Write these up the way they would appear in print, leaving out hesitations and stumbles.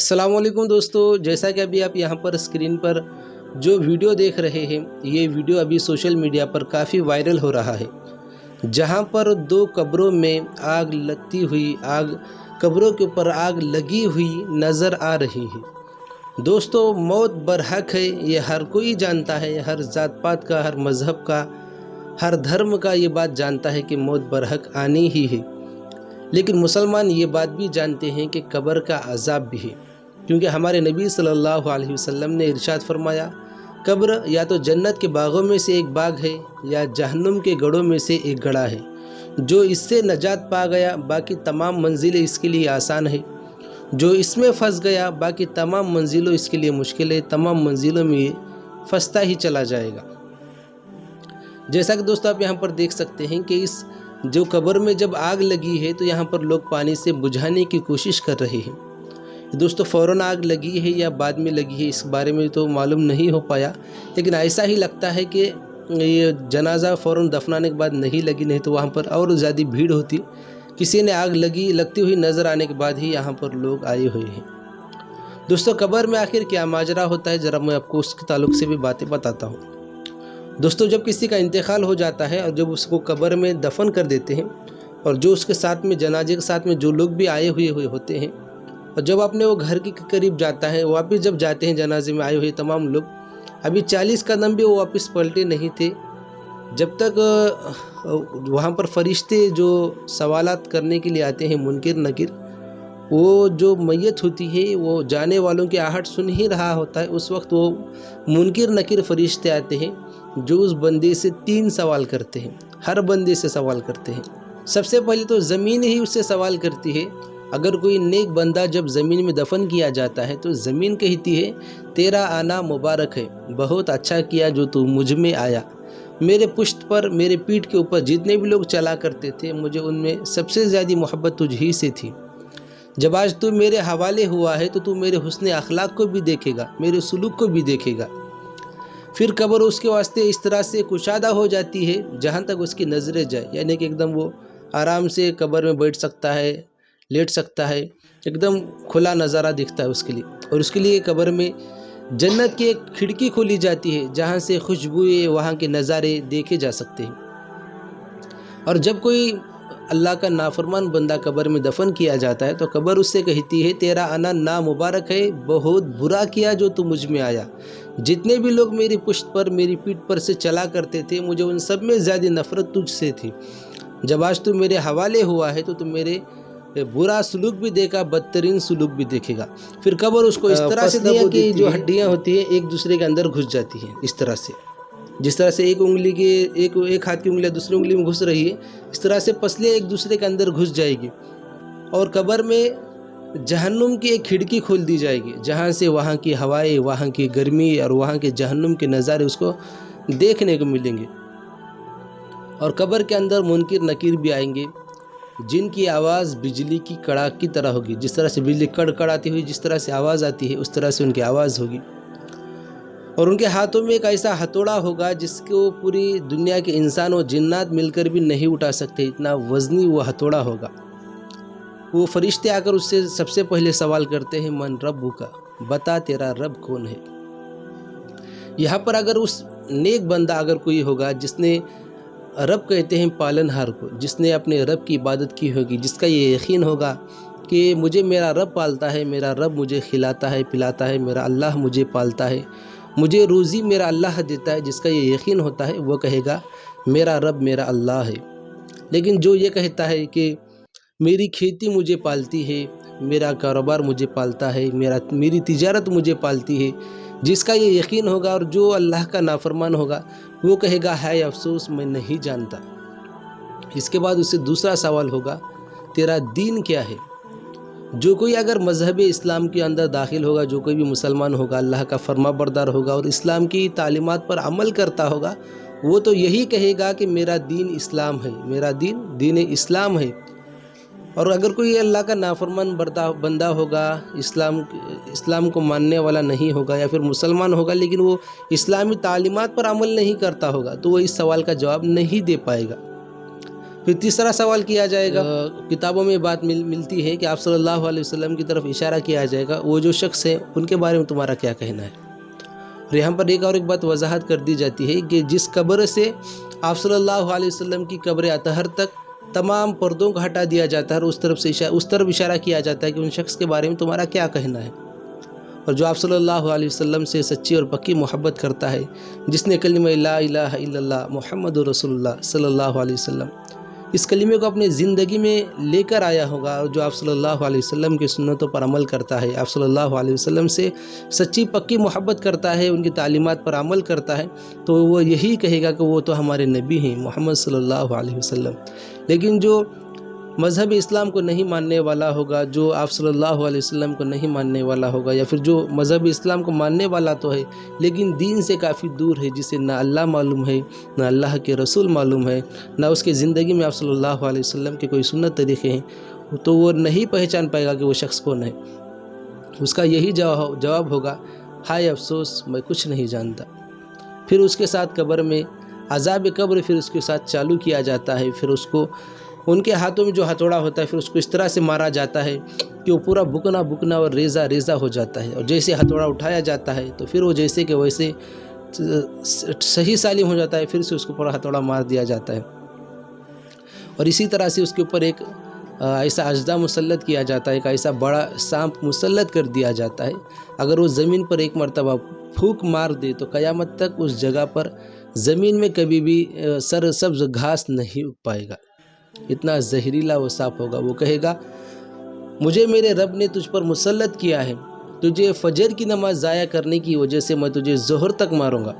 अस्सलाम वालेकुम दोस्तों, जैसा कि अभी आप यहाँ पर स्क्रीन पर जो वीडियो देख रहे हैं, ये वीडियो अभी सोशल मीडिया पर काफ़ी वायरल हो रहा है। जहाँ पर दो कब्रों में आग लगती हुई कब्रों के ऊपर आग लगी हुई नज़र आ रही है। दोस्तों, मौत बरहक है, ये हर कोई जानता है, हर जात पात का, हर मज़हब का, हर धर्म का ये बात जानता है कि मौत बरहक आनी ही है। लेकिन मुसलमान ये बात भी जानते हैं कि कब्र का अज़ाब भी है, क्योंकि हमारे नबी सल्लल्लाहु अलैहि वसल्लम ने इरशाद फरमाया, कब्र या तो जन्नत के बागों में से एक बाग है या जहन्नुम के गढ़ों में से एक गड़ा है। जो इससे नजात पा गया बाकी तमाम मंजिलें इसके लिए आसान है, जो इसमें फंस गया बाकी तमाम मंजिलों इसके लिए मुश्किल है, तमाम मंजिलों में ये फंसता ही चला जाएगा। जैसा कि दोस्तों आप यहाँ पर देख सकते हैं कि इस जो कब्र में जब आग लगी है तो यहाँ पर लोग पानी से बुझाने की कोशिश कर रहे हैं। दोस्तों, फ़ौरन आग लगी है या बाद में लगी है इस बारे में तो मालूम नहीं हो पाया, लेकिन ऐसा ही लगता है कि ये जनाजा फ़ौरन दफनाने के बाद नहीं लगी, नहीं तो वहाँ पर और ज़्यादा भीड़ होती। किसी ने आग लगती हुई नज़र आने के बाद ही यहाँ पर लोग आए हुए हैं। दोस्तों, कब्र में आखिर क्या माजरा होता है, ज़रा मैं आपको उसके ताल्लुक़ से भी बातें बताता हूँ। दोस्तों, जब किसी का इंतकाल हो जाता है और जब उसको कब्र में दफन कर देते हैं और जो उसके साथ में जनाजे के साथ में जो लोग भी आए हुए होते हैं, और जब अपने वो घर के करीब जाता है, वापस जब जाते हैं जनाजे में आए हुए तमाम लोग, अभी 40 कदम भी वो वापस पलटे नहीं थे जब तक वहाँ पर फरिश्ते जो सवालात करने के लिए आते हैं, मुनकिर नकीर, वो जो मैयत होती है वो जाने वालों की आहट सुन ही रहा होता है। उस वक्त वो मुनकिर नकीर फरिश्ते आते हैं जो उस बंदे से 3 सवाल करते हैं। हर बंदे से सवाल करते हैं। सबसे पहले तो ज़मीन ही उससे सवाल करती है। अगर कोई नेक बंदा जब ज़मीन में दफन किया जाता है तो ज़मीन कहती है, तेरा आना मुबारक है, बहुत अच्छा किया जो तू मुझ में आया। मेरे पुश्त पर, मेरे पीठ के ऊपर जितने भी लोग चला करते थे, मुझे उनमें सबसे ज़्यादा मोहब्बत तुझ ही से थी। जब आज तू मेरे हवाले हुआ है तो तू मेरे हुस्न अखलाक को भी देखेगा, मेरे सुलूक को भी देखेगा। फिर कब्र उसके वास्ते इस तरह से कुशादा हो जाती है जहाँ तक उसकी नज़रें जाए, यानी कि एकदम वो आराम से कब्र में बैठ सकता है, लेट सकता है, एकदम खुला नज़ारा दिखता है उसके लिए। और उसके लिए कब्र में जन्नत की एक खिड़की खोली जाती है जहाँ से खुशबुएं, वहाँ के नज़ारे देखे जा सकते हैं। और जब कोई अल्लाह का नाफरमान बंदा कब्र में दफन किया जाता है तो कब्र उससे कहती है, तेरा आना ना मुबारक है, बहुत बुरा किया जो तू मुझ में आया। जितने भी लोग मेरी पुश्त पर, मेरी पीठ पर से चला करते थे, मुझे उन सब में ज़्यादा नफ़रत तुझसे थी। जब आज तू मेरे हवाले हुआ है तो तू मेरे बुरा सलूक भी देखा, बदतरीन सलूक भी देखेगा। फिर कब्र उसको इस तरह से दिया कि जो हड्डियाँ होती हैं एक दूसरे के अंदर घुस जाती हैं। इस तरह से, जिस तरह से एक हाथ की उंगलियां दूसरी उंगली में घुस रही है, इस तरह से पसलियाँ एक दूसरे के अंदर घुस जाएगी। और कब्र में जहन्नुम की एक खिड़की खोल दी जाएगी जहाँ से वहाँ की हवाएं, वहाँ की गर्मी और वहाँ के जहन्नुम के नज़ारे उसको देखने को मिलेंगे। और कब्र के अंदर मुनकिर नकीर भी आएंगे जिनकी आवाज़ बिजली की कड़ाक की तरह होगी। जिस तरह से बिजली कड़कड़ाती हुई जिस तरह से आवाज़ आती है, उस तरह से उनकी आवाज़ होगी। और उनके हाथों में एक ऐसा हथौड़ा होगा जिसको पूरी दुनिया के इंसान और जिन्नात मिलकर भी नहीं उठा सकते, इतना वज़नी वो हथौड़ा होगा। वो फरिश्ते आकर उससे सबसे पहले सवाल करते हैं, मन रब्बुका, बता तेरा रब कौन है। यहाँ पर अगर उस नेक बंदा अगर कोई होगा जिसने, रब कहते हैं पालनहार को, जिसने अपने रब की इबादत की होगी, जिसका ये यकीन होगा कि मुझे मेरा रब पालता है, मेरा रब मुझे खिलाता है, पिलाता है, मेरा अल्लाह मुझे पालता है, मुझे रोज़ी मेरा अल्लाह देता है, जिसका ये यकीन होता है वो कहेगा मेरा रब मेरा अल्लाह है। लेकिन जो ये कहता है कि मेरी खेती मुझे पालती है, मेरा कारोबार मुझे पालता है, मेरी तिजारत मुझे पालती है, जिसका ये यकीन होगा और जो अल्लाह का नाफरमान होगा वो कहेगा हाय अफसोस मैं नहीं जानता। इसके बाद उससे दूसरा सवाल होगा, तेरा दीन क्या है। जो कोई अगर मज़हब इस्लाम के अंदर दाखिल होगा, जो कोई भी मुसलमान होगा, अल्लाह का फरमाबरदार होगा और इस्लाम की तालीमात पर अमल करता होगा, वो तो यही कहेगा कि मेरा दीन इस्लाम है, मेरा दीन इस्लाम है। और अगर कोई अल्लाह का नाफरमान बंदा होगा, इस्लाम को मानने वाला नहीं होगा या फिर मुसलमान होगा लेकिन वो इस्लामी तालीमात पर अमल नहीं करता होगा, तो वो इस सवाल का जवाब नहीं दे पाएगा। پھر تیسرا سوال کیا جائے گا، کتابوں میں بات ملتی ہے کہ آپ صلی اللہ علیہ وسلم کی طرف اشارہ کیا جائے گا، وہ جو شخص ہے ان کے بارے میں تمہارا کیا کہنا ہے؟ اور یہاں پر ایک بات وضاحت کر دی جاتی ہے کہ جس قبر سے آپ صلی اللہ علیہ وسلم کی قبر اطہر تک تمام پردوں کو ہٹا دیا جاتا ہے اور اس طرف اشارہ کیا جاتا ہے کہ ان شخص کے بارے میں تمہارا کیا کہنا ہے۔ اور جو آپ صلی اللہ علیہ وسلم سے سچی اور پکی محبت کرتا ہے، جس نے کلمہ لا الہ الا اللہ محمد رسول اللہ صلی اللہ علیہ وسلم اس کلمے کو اپنی زندگی میں لے کر آیا ہوگا، اور جو آپ صلی اللہ علیہ وسلم کی سنتوں پر عمل کرتا ہے، آپ صلی اللہ علیہ وسلم سے سچی پکی محبت کرتا ہے، ان کی تعلیمات پر عمل کرتا ہے، تو وہ یہی کہے گا کہ وہ تو ہمارے نبی ہیں محمد صلی اللہ علیہ وسلم۔ لیکن جو مذہب اسلام کو نہیں ماننے والا ہوگا، جو آپ صلی اللہ علیہ وسلم کو نہیں ماننے والا ہوگا، یا پھر جو مذہب اسلام کو ماننے والا تو ہے لیکن دین سے کافی دور ہے، جسے نہ اللہ معلوم ہے، نہ اللہ کے رسول معلوم ہے، نہ اس کے زندگی میں آپ صلی اللہ علیہ وسلم کے کوئی سنت طریقے ہیں، تو وہ نہیں پہچان پائے گا کہ وہ شخص کون ہے۔ اس کا یہی جواب ہوگا، ہائے افسوس میں کچھ نہیں جانتا۔ پھر اس کے ساتھ قبر میں عذاب قبر پھر اس کے ساتھ چالو کیا جاتا ہے، پھر اس کو ان کے ہاتھوں میں جو ہتھوڑا ہوتا ہے پھر اس کو اس طرح سے مارا جاتا ہے کہ وہ پورا بکنا اور ریزہ ہو جاتا ہے، اور جیسے ہتھوڑا اٹھایا جاتا ہے تو پھر وہ جیسے کہ ویسے صحیح سالم ہو جاتا ہے، پھر سے اس کو پورا ہتھوڑا مار دیا جاتا ہے، اور اسی طرح سے اس کے اوپر ایک ایسا اژدھا مسلط کیا جاتا ہے، ایک ایسا بڑا سانپ مسلط کر دیا جاتا ہے، اگر وہ زمین پر ایک مرتبہ پھونک مار دے تو قیامت تک اس جگہ پر زمین میں کبھی بھی سرسبز گھاس نہیں اگ پائے گا، اتنا زہریلا وہ سانپ ہوگا۔ وہ کہے گا، مجھے میرے رب نے تجھ پر مسلط کیا ہے، تجھے فجر کی نماز ضائع کرنے کی وجہ سے میں تجھے ظہر تک ماروں گا،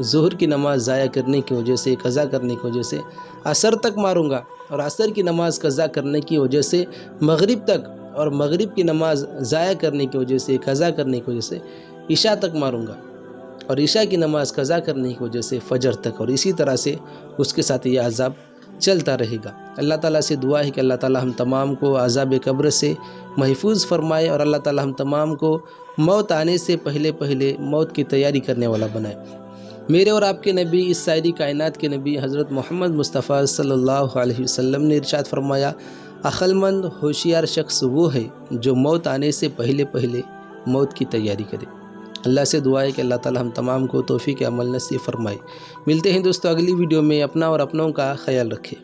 ظہر کی نماز ضائع کرنے کی وجہ سے، قضا کرنے کی وجہ سے عصر تک ماروں گا، اور عصر کی نماز قضا کرنے کی وجہ سے مغرب تک، اور مغرب کی نماز ضائع کرنے کی وجہ سے، قضا کرنے کی وجہ سے عشاء تک ماروں گا، اور عشاء کی نماز قضا کرنے کی وجہ سے فجر تک، اور اسی طرح سے اس کے ساتھ یہ عذاب چلتا رہے گا۔ اللہ تعالیٰ سے دعا ہے کہ اللہ تعالیٰ ہم تمام کو عذاب قبر سے محفوظ فرمائے، اور اللہ تعالیٰ ہم تمام کو موت آنے سے پہلے موت کی تیاری کرنے والا بنائے۔ میرے اور آپ کے نبی، اس ساری کائنات کے نبی حضرت محمد مصطفیٰ صلی اللہ علیہ وسلم نے ارشاد فرمایا، عقل مند ہوشیار شخص وہ ہے جو موت آنے سے پہلے موت کی تیاری کرے۔ اللہ سے دعا ہے کہ اللہ تعالیٰ ہم تمام کو توفیق عمل نصیب فرمائے۔ ملتے ہیں دوستو اگلی ویڈیو میں، اپنا اور اپنوں کا خیال رکھیں۔